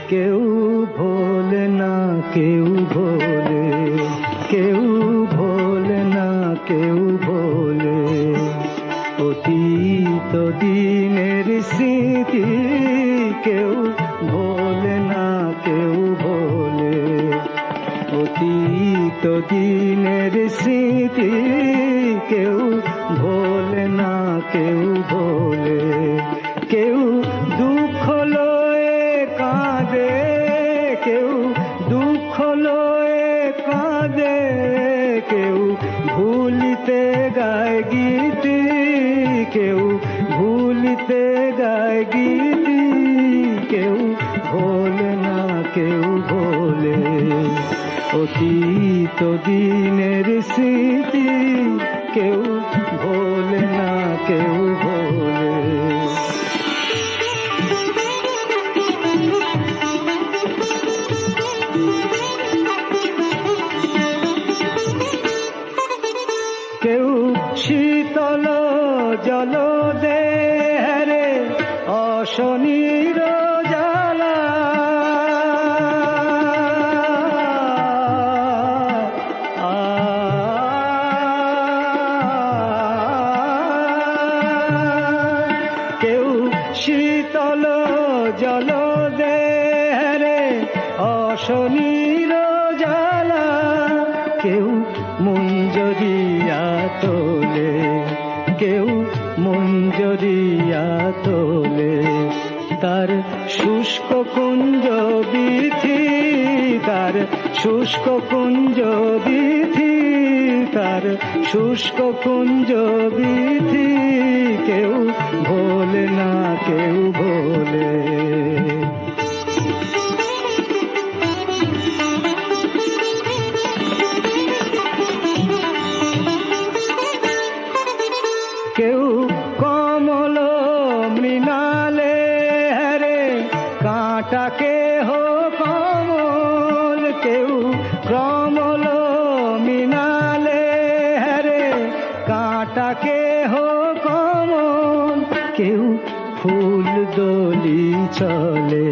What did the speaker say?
কেউ ভোলে না কেউ ভোলে, কেউ ভোলে না কেউ ভোলে, অতীত দিনের স্মৃতি কেউ ভোলে না কেউ ভোলে, অতীত দিনের স্মৃতি কেউ ভোলে না কেউ ভোলে। কেউ দুঃখ লয়ে কাঁদে, কেউ দুঃখ লয়ে কাঁদে, কেউ ভুলিতে গায় গীতি, কেউ ভুলিতে গায় গীতি, কেউ ভোলে না কেউ ভোলে, অতীত দিনের স্মৃতি কেউ ভোলে না কেউ ভোলে। কেউ শীতল জল দেহরে অশনির জ্বালা, কেউ শীতল জল দেহরে অশনির জ্বালা, কেউ মঞ্জরিয়া তোলে, কেউ মঞ্জরিয়া তোলে, তার শুষ্ক কুঞ্জ বিথি, তার শুষ্ক কুঞ্জ বিথি, তার শুষ্ক কুঞ্জ বিথি কেউ ভোলে না কেউ ভোলে। কেউ কমল মৃণালে হরে কাঁটাকে হো কমল, কেউ কমল মৃণালে হরে কাঁটাকে হো কমল, কেউ ফুল দোলি চলে।